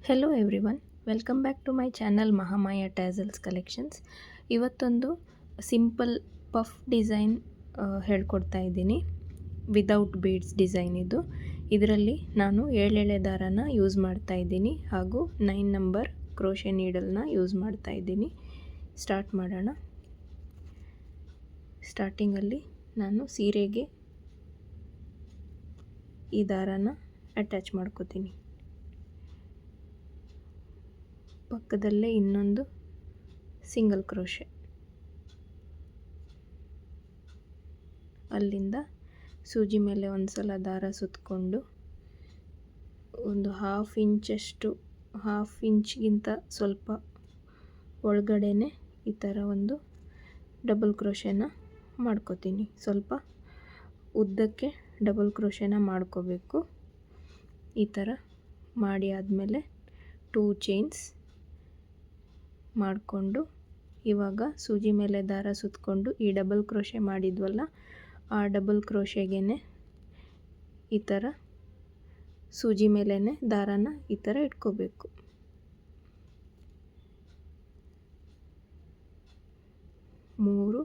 Hello everyone, welcome back to my channel Mahamaya tassels collections. ಇವತ್ತೊಂದು simple puff design ಹೇಳ್ಕೊಡ್ತಾ ಇದ್ದೀನಿ. Without beads design ಇದು. ಇದರಲ್ಲಿ ನಾನು 7 ದಾರನ ಯೂಸ್ ಮಾಡ್ತಾ ಇದ್ದೀನಿ ಹಾಗೂ 9 ನಂಬರ್ ಕ್ರೋಶೆ ನೀಡಲ್ನ ಯೂಸ್ ಮಾಡ್ತಾ ಇದ್ದೀನಿ. ಸ್ಟಾರ್ಟ್ ಮಾಡೋಣ. ಸ್ಟಾರ್ಟಿಂಗಲ್ಲಿ ನಾನು ಸೀರೆಗೆ ಈ ದಾರನ ಅಟ್ಯಾಚ್ ಮಾಡ್ಕೋತೀನಿ. ಪಕ್ಕದಲ್ಲೇ ಇನ್ನೊಂದು ಸಿಂಗಲ್ ಕ್ರೋಶೆ, ಅಲ್ಲಿಂದ ಸೂಜಿ ಮೇಲೆ ಒಂದು ಸಲ ದಾರ ಸುತ್ತಕೊಂಡು ಒಂದು ಹಾಫ್ ಇಂಚ್ಗಿಂತ ಸ್ವಲ್ಪ ಒಳಗಡೆನೆ ಈ ಥರ ಒಂದು ಡಬಲ್ ಕ್ರೋಶೆನ ಮಾಡ್ಕೋತೀನಿ. ಸ್ವಲ್ಪ ಉದ್ದಕ್ಕೆ ಡಬಲ್ ಕ್ರೋಶೆನ ಮಾಡ್ಕೋಬೇಕು. ಈ ಥರ ಮಾಡಿ ಆದಮೇಲೆ 2 ಚೈನ್ಸ್ ಮಾಡಿಕೊಂಡು ಇವಾಗ ಸೂಜಿ ಮೇಲೆ ದಾರ ಸುತ್ತಕೊಂಡು ಈ ಡಬಲ್ ಕ್ರೋಶೆ ಮಾಡಿದ್ವಲ್ಲ, ಆ ಡಬಲ್ ಕ್ರೋಶೆಗೆ ಈ ಥರ ಸೂಜಿ ಮೇಲೇ ದಾರಾನ ಈ ಥರ ಇಟ್ಕೋಬೇಕು. ಮೂರು,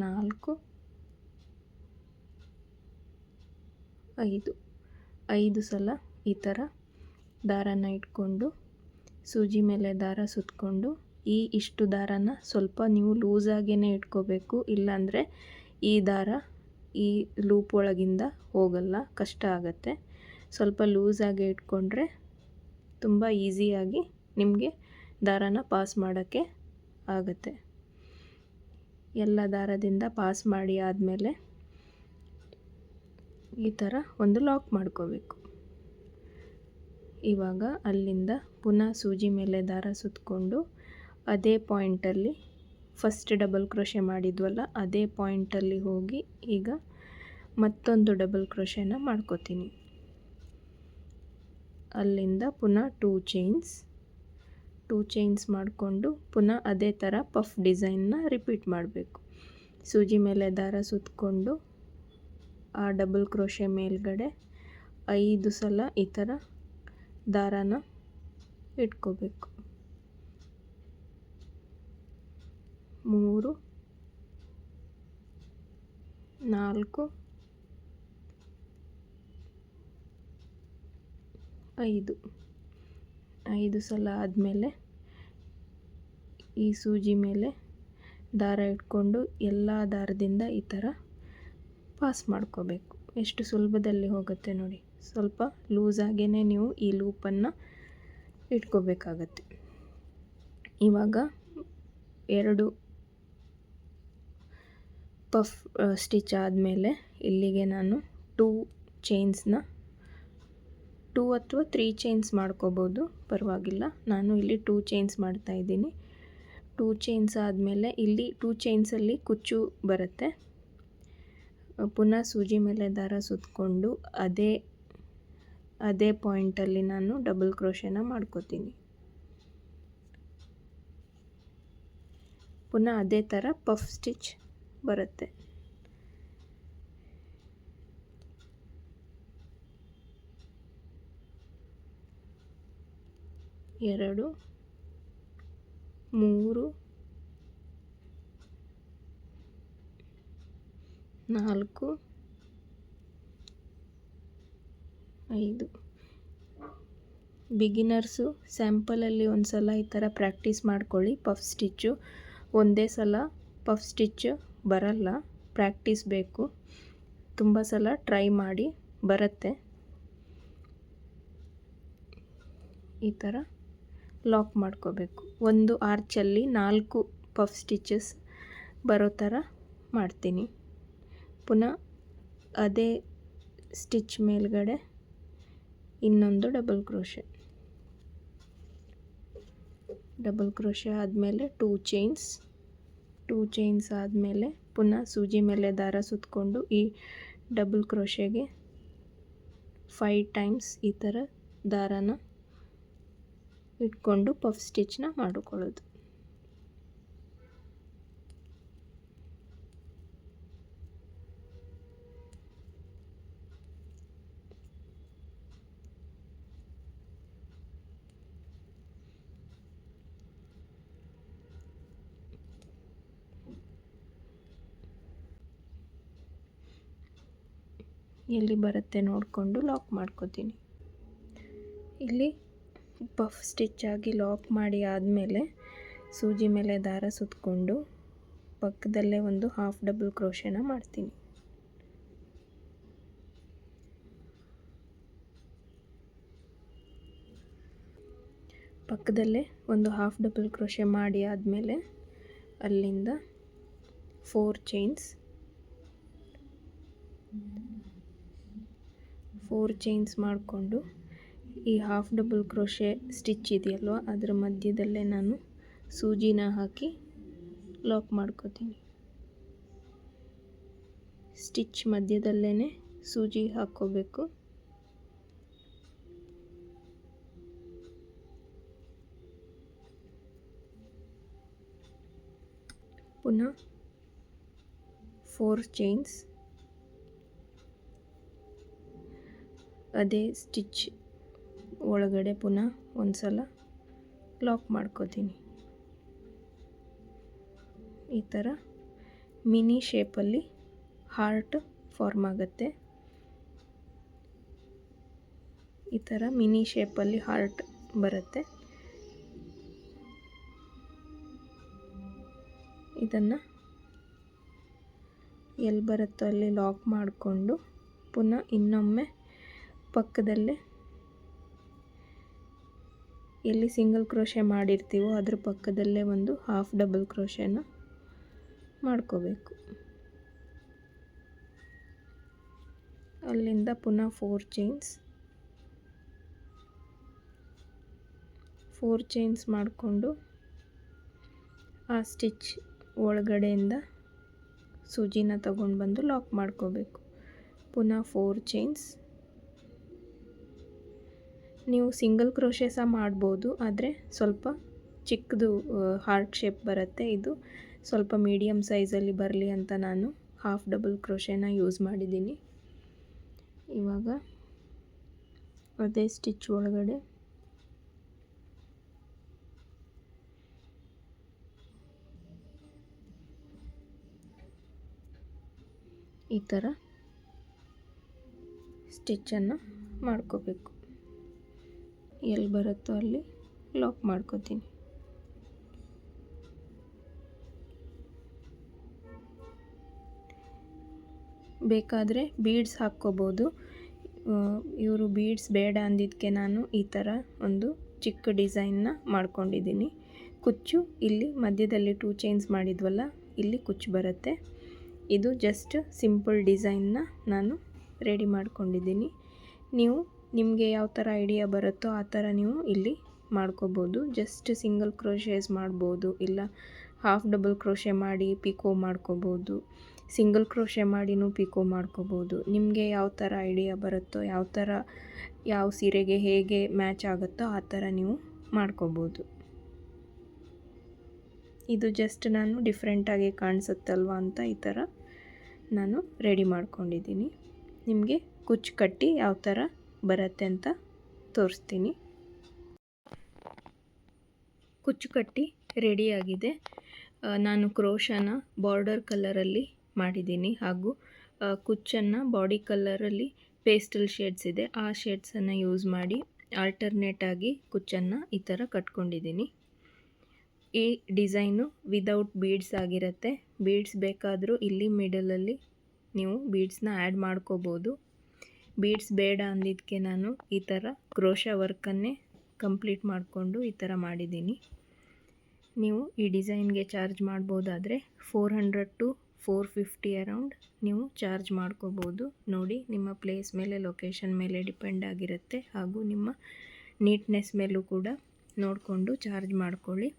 4, 5 ಸಲ ಈ ಥರ ದಾರಾನ ಇಟ್ಕೊಂಡು ಸೂಜಿ ಮೇಲೆ ದಾರ ಸುತ್ತಕೊಂಡು ಇಷ್ಟು ದಾರಾನ ಸ್ವಲ್ಪ ನೀವು ಲೂಸಾಗೇ ಇಟ್ಕೋಬೇಕು. ಇಲ್ಲಾಂದರೆ ಈ ದಾರ ಈ ಲೂಪ್ ಒಳಗಿಂದ ಹೋಗಲ್ಲ, ಕಷ್ಟ ಆಗುತ್ತೆ. ಸ್ವಲ್ಪ ಲೂಸಾಗಿ ಇಟ್ಕೊಂಡ್ರೆ ತುಂಬ ಈಸಿಯಾಗಿ ನಿಮಗೆ ದಾರಾನ ಪಾಸ್ ಮಾಡೋಕ್ಕೆ ಆಗುತ್ತೆ. ಎಲ್ಲ ದಾರದಿಂದ ಪಾಸ್ ಮಾಡಿ ಆದಮೇಲೆ ಈ ಥರ ಒಂದು ಲಾಕ್ ಮಾಡ್ಕೋಬೇಕು. ಇವಾಗ ಅಲ್ಲಿಂದ ಪುನಃ ಸೂಜಿ ಮೇಲೆ ದಾರ ಸುತ್ತಕೊಂಡು ಅದೇ ಪಾಯಿಂಟಲ್ಲಿ ಫಸ್ಟ್ ಡಬಲ್ ಕ್ರೋಶೆ ಮಾಡಿದ್ವಲ್ಲ, ಅದೇ ಪಾಯಿಂಟಲ್ಲಿ ಹೋಗಿ ಈಗ ಮತ್ತೊಂದು ಡಬಲ್ ಕ್ರೋಶೆನ ಮಾಡ್ಕೋತೀನಿ. ಅಲ್ಲಿಂದ ಪುನಃ 2 ಚೈನ್ಸ್ ಮಾಡಿಕೊಂಡು ಪುನಃ ಅದೇ ಥರ ಪಫ್ ಡಿಸೈನ್ನ ರಿಪೀಟ್ ಮಾಡಬೇಕು. ಸೂಜಿ ಮೇಲೆ ದಾರ ಸುತ್ತಕೊಂಡು ಆ ಡಬಲ್ ಕ್ರೋಶೆ ಮೇಲ್ಗಡೆ 5 ಸಲ ಈ ಥರ ದಾರಾನ ಇಟ್ಕೋಬೇಕು. 3, 4, 5 ಸಲ ಆದಮೇಲೆ ಈ ಸೂಜಿ ಮೇಲೆ ದಾರ ಇಟ್ಕೊಂಡು ಎಲ್ಲ ದಾರದಿಂದ ಈ ಥರ ಪಾಸ್ ಮಾಡ್ಕೋಬೇಕು. ಎಷ್ಟು ಸುಲಭದಲ್ಲಿ ಹೋಗುತ್ತೆ ನೋಡಿ. ಸ್ವಲ್ಪ ಲೂಸಾಗೇ ನೀವು ಈ ಲೂಪನ್ನು ಇಟ್ಕೋಬೇಕಾಗತ್ತೆ. ಇವಾಗ 2 ಪಫ್ ಸ್ಟಿಚ್ ಆದಮೇಲೆ ಇಲ್ಲಿಗೆ ನಾನು 2 ಅಥವಾ 3 ಚೈನ್ಸ್ ಮಾಡ್ಕೋಬೋದು, ಪರವಾಗಿಲ್ಲ. ನಾನು ಇಲ್ಲಿ 2 ಚೈನ್ಸ್ ಮಾಡ್ತಾಯಿದ್ದೀನಿ. 2 ಚೈನ್ಸ್ ಆದಮೇಲೆ ಇಲ್ಲಿ 2 ಚೈನ್ಸಲ್ಲಿ ಕುಚ್ಚು ಬರುತ್ತೆ. ಪುನಃ ಸೂಜಿ ಮೇಲೆ ದಾರ ಸುತ್ತಕೊಂಡು ಅದೇ ಪಾಯಿಂಟಲ್ಲಿ ನಾನು ಡಬಲ್ ಕ್ರೋಶೆನ ಮಾಡ್ಕೋತೀನಿ. ಪುನಃ ಅದೇ ಥರ ಪಫ್ ಸ್ಟಿಚ್ ಬರುತ್ತೆ. ಎರಡು, 3, 4, 5. ಬಿಗಿನರ್ಸು ಸ್ಯಾಂಪಲಲ್ಲಿ ಒಂದು ಸಲ ಈ ಥರ ಪ್ರಾಕ್ಟೀಸ್ ಮಾಡ್ಕೊಳ್ಳಿ. ಪಫ್ ಸ್ಟಿಚ್ಚು ಒಂದೇ ಸಲ ಪಫ್ ಸ್ಟಿಚ್ ಬರಲ್ಲ, ಪ್ರಾಕ್ಟೀಸ್ ಬೇಕು. ತುಂಬ ಸಲ ಟ್ರೈ ಮಾಡಿ, ಬರುತ್ತೆ. ಈ ಥರ ಲಾಕ್ ಮಾಡ್ಕೋಬೇಕು. ಒಂದು ಆರ್ಚಲ್ಲಿ 4 ಪಫ್ ಸ್ಟಿಚಸ್ ಬರೋ ಥರ ಮಾಡ್ತೀನಿ. ಪುನಃ ಅದೇ ಸ್ಟಿಚ್ ಮೇಲ್ಗಡೆ ಇನ್ನೊಂದು ಡಬಲ್ ಕ್ರೋಶೆ ಆದಮೇಲೆ 2 ಚೈನ್ಸ್ ಆದಮೇಲೆ ಪುನಃ ಸೂಜಿ ಮೇಲೆ ದಾರ ಸುತ್ತಕೊಂಡು ಈ ಡಬಲ್ ಕ್ರೋಶೆಗೆ 5 ಟೈಮ್ಸ್ ಈ ಥರ ದಾರಾನ ಇಟ್ಕೊಂಡು ಪಫ್ ಸ್ಟಿಚ್ನ ಮಾಡಿಕೊಳ್ಳೋದು. ಎಲ್ಲಿ ಬರುತ್ತೆ ನೋಡಿಕೊಂಡು ಲಾಕ್ ಮಾಡ್ಕೋತೀನಿ. ಇಲ್ಲಿ ಪಫ್ ಸ್ಟಿಚ್ ಆಗಿ ಲಾಕ್ ಮಾಡಿ ಆದಮೇಲೆ ಸೂಜಿ ಮೇಲೆ ದಾರ ಸುತ್ತಕೊಂಡು ಪಕ್ಕದಲ್ಲೇ ಒಂದು ಹಾಫ್ ಡಬಲ್ ಕ್ರೋಶೆನ ಮಾಡ್ತೀನಿ. ಪಕ್ಕದಲ್ಲೇ ಒಂದು ಹಾಫ್ ಡಬಲ್ ಕ್ರೋಶೆ ಮಾಡಿ ಆದಮೇಲೆ ಅಲ್ಲಿಂದ 4 ಚೈನ್ಸ್ ಮಾಡಿಕೊಂಡು ಈ ಹಾಫ್ ಡಬಲ್ ಕ್ರೋಶೆ ಸ್ಟಿಚ್ ಇದೆಯಲ್ವ ಅದರ ಮಧ್ಯದಲ್ಲೇ ನಾನು ಸೂಜಿನ ಹಾಕಿ ಲಾಕ್ ಮಾಡ್ಕೋತೀನಿ. ಸ್ಟಿಚ್ ಮಧ್ಯದಲ್ಲೇ ಸೂಜಿ ಹಾಕ್ಕೋಬೇಕು. ಪುನಃ 4 ಚೈನ್ಸ್, ಅದೇ ಸ್ಟಿಚ್ ಒಳಗಡೆ ಪುನಃ ಒಂದು ಸಲ ಲಾಕ್ ಮಾಡ್ಕೋತೀನಿ. ಈ ಥರ ಮಿನಿ ಶೇಪಲ್ಲಿ ಹಾರ್ಟ್ ಫಾರ್ಮ್ ಆಗುತ್ತೆ. ಈ ಥರ ಮಿನಿ ಶೇಪಲ್ಲಿ ಹಾರ್ಟ್ ಬರುತ್ತೆ. ಇದನ್ನು ಎಲ್ಲಿ ಬರುತ್ತೋ ಅಲ್ಲಿ ಲಾಕ್ ಮಾಡಿಕೊಂಡು ಪುನಃ ಇನ್ನೊಮ್ಮೆ ಪಕ್ಕದಲ್ಲೇ ಎಲ್ಲಿ ಸಿಂಗಲ್ ಕ್ರೋಶೆ ಮಾಡಿರ್ತೀವೋ ಅದ್ರ ಪಕ್ಕದಲ್ಲೇ ಒಂದು ಹಾಫ್ ಡಬಲ್ ಕ್ರೋಶೆನ ಮಾಡ್ಕೋಬೇಕು. ಅಲ್ಲಿಂದ ಪುನಃ 4 ಚೈನ್ಸ್ ಮಾಡಿಕೊಂಡು ಆ ಸ್ಟಿಚ್ ಒಳಗಡೆಯಿಂದ ಸೂಜಿನ ತಗೊಂಡು ಬಂದು ಲಾಕ್ ಮಾಡ್ಕೋಬೇಕು. ಪುನಃ 4 ಚೈನ್ಸ್. ನೀವು ಸಿಂಗಲ್ ಕ್ರೋಶೆ ಸಹ ಮಾಡ್ಬೋದು, ಆದರೆ ಸ್ವಲ್ಪ ಚಿಕ್ಕದು ಹಾರ್ಟ್ ಶೇಪ್ ಬರುತ್ತೆ. ಇದು ಸ್ವಲ್ಪ ಮೀಡಿಯಮ್ ಸೈಜಲ್ಲಿ ಬರಲಿ ಅಂತ ನಾನು ಹಾಫ್ ಡಬಲ್ ಕ್ರೋಶೆನ ಯೂಸ್ ಮಾಡಿದ್ದೀನಿ. ಇವಾಗ ಅದೇ ಸ್ಟಿಚ್ ಒಳಗಡೆ ಈ ಥರ ಸ್ಟಿಚ್ಚನ್ನು ಮಾಡ್ಕೋಬೇಕು. ಎಲ್ಲಿ ಬರುತ್ತೋ ಅಲ್ಲಿ ಲಾಕ್ ಮಾಡ್ಕೋತೀನಿ. ಬೇಕಾದರೆ ಬೀಡ್ಸ್ ಹಾಕ್ಕೋಬೋದು. ಇವರು ಬೀಡ್ಸ್ ಬೇಡ ಅಂದಿದ್ದಕ್ಕೆ ನಾನು ಈ ಥರ ಒಂದು ಚಿಕ್ಕ ಡಿಸೈನ್ನ ಮಾಡ್ಕೊಂಡಿದ್ದೀನಿ. ಕುಚ್ಚು ಇಲ್ಲಿ ಮಧ್ಯದಲ್ಲಿ 2 ಚೈನ್ಸ್ ಮಾಡಿದ್ವಲ್ಲ, ಇಲ್ಲಿ ಕುಚ್ಚು ಬರುತ್ತೆ. ಇದು ಜಸ್ಟ್ ಸಿಂಪಲ್ ಡಿಸೈನ್ನ ನಾನು ರೆಡಿ ಮಾಡ್ಕೊಂಡಿದ್ದೀನಿ. ನೀವು ನಿಮಗೆ ಯಾವ ಥರ ಐಡಿಯಾ ಬರುತ್ತೋ ಆ ಥರ ನೀವು ಇಲ್ಲಿ ಮಾಡ್ಕೋಬೋದು. ಜಸ್ಟ್ ಸಿಂಗಲ್ ಕ್ರೋಶೇಸ್ ಮಾಡ್ಬೋದು, ಇಲ್ಲ ಹಾಫ್ ಡಬಲ್ ಕ್ರೋಶೆ ಮಾಡಿ ಪಿಕೋ ಮಾಡ್ಕೋಬೋದು, ಸಿಂಗಲ್ ಕ್ರೋಶೆ ಮಾಡಿನೂ ಪಿಕೋ ಮಾಡ್ಕೋಬೋದು. ನಿಮಗೆ ಯಾವ ಥರ ಐಡಿಯಾ ಬರುತ್ತೋ, ಯಾವ ಸೀರೆಗೆ ಹೇಗೆ ಮ್ಯಾಚ್ ಆಗುತ್ತೋ ಆ ಥರ ನೀವು ಮಾಡ್ಕೋಬೋದು. ಇದು ಜಸ್ಟ್ ನಾನು ಡಿಫ್ರೆಂಟಾಗಿ ಕಾಣಿಸುತ್ತಲ್ವ ಅಂತ ಈ ಥರ ನಾನು ರೆಡಿ ಮಾಡ್ಕೊಂಡಿದ್ದೀನಿ. ನಿಮಗೆ ಕುಚ್ಚು ಕಟ್ಟಿ ಯಾವ ಥರ ಬರುತ್ತೆ ಅಂತ ತೋರಿಸ್ತೀನಿ. ಕುಚ್ಚು ಕಟ್ಟಿ ರೆಡಿಯಾಗಿದೆ. ನಾನು ಕ್ರೋಶನ ಬಾರ್ಡರ್ ಕಲರಲ್ಲಿ ಮಾಡಿದ್ದೀನಿ, ಹಾಗೂ ಕುಚ್ಚನ್ನು ಬಾಡಿ ಕಲರಲ್ಲಿ ಪೇಸ್ಟಲ್ ಶೇಡ್ಸ್ ಇದೆ, ಆ ಶೇಡ್ಸನ್ನು ಯೂಸ್ ಮಾಡಿ ಆಲ್ಟರ್ನೇಟಾಗಿ ಕುಚ್ಚನ್ನು ಈ ಥರ ಕಟ್ಕೊಂಡಿದ್ದೀನಿ. ಈ ಡಿಸೈನು ವಿದೌಟ್ ಬೀಡ್ಸ್ ಆಗಿರುತ್ತೆ. ಬೀಡ್ಸ್ ಬೇಕಾದರೂ ಇಲ್ಲಿ ಮಿಡಲಲ್ಲಿ ನೀವು ಬೀಡ್ಸ್ನ ಆ್ಯಡ್ ಮಾಡ್ಕೋಬೋದು. ಬೀಡ್ಸ್ ಬೇಡ ಅಂದಿದ್ದಕ್ಕೆ ನಾನು ಈ ಥರ ಕ್ರೋಶಾ ವರ್ಕನ್ನೇ ಕಂಪ್ಲೀಟ್ ಮಾಡಿಕೊಂಡು ಈ ಥರ ಮಾಡಿದ್ದೀನಿ. ನೀವು ಈ ಡಿಸೈನ್ಗೆ ಚಾರ್ಜ್ ಮಾಡ್ಬೋದಾದರೆ 400 to 450 ಅರೌಂಡ್ ನೀವು ಚಾರ್ಜ್ ಮಾಡ್ಕೋಬೋದು. ನೋಡಿ, ನಿಮ್ಮ ಪ್ಲೇಸ್ ಮೇಲೆ, ಲೊಕೇಶನ್ ಮೇಲೆ ಡಿಪೆಂಡ್ ಆಗಿರುತ್ತೆ, ಹಾಗೂ ನಿಮ್ಮ ನೀಟ್ನೆಸ್ ಮೇಲೂ ಕೂಡ ನೋಡಿಕೊಂಡು ಚಾರ್ಜ್ ಮಾಡ್ಕೊಳ್ಳಿ.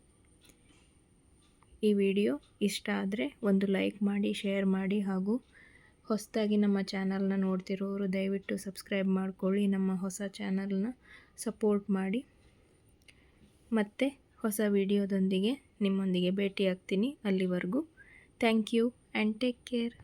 ಈ ವಿಡಿಯೋ ಇಷ್ಟ ಆದರೆ ಒಂದು ಲೈಕ್ ಮಾಡಿ, ಶೇರ್ ಮಾಡಿ, ಹಾಗೂ ಹೊಸದಾಗಿ ನಮ್ಮ ಚಾನಲ್ನ ನೋಡ್ತಿರೋರು ದಯವಿಟ್ಟು ಸಬ್ಸ್ಕ್ರೈಬ್ ಮಾಡ್ಕೊಳ್ಳಿ. ನಮ್ಮ ಹೊಸ ಚಾನಲ್ನ ಸಪೋರ್ಟ್ ಮಾಡಿ. ಮತ್ತೆ ಹೊಸ ವಿಡಿಯೋದೊಂದಿಗೆ ನಿಮ್ಮೊಂದಿಗೆ ಭೇಟಿಯಾಗ್ತೀನಿ. ಅಲ್ಲಿವರೆಗೂ thank you and take care.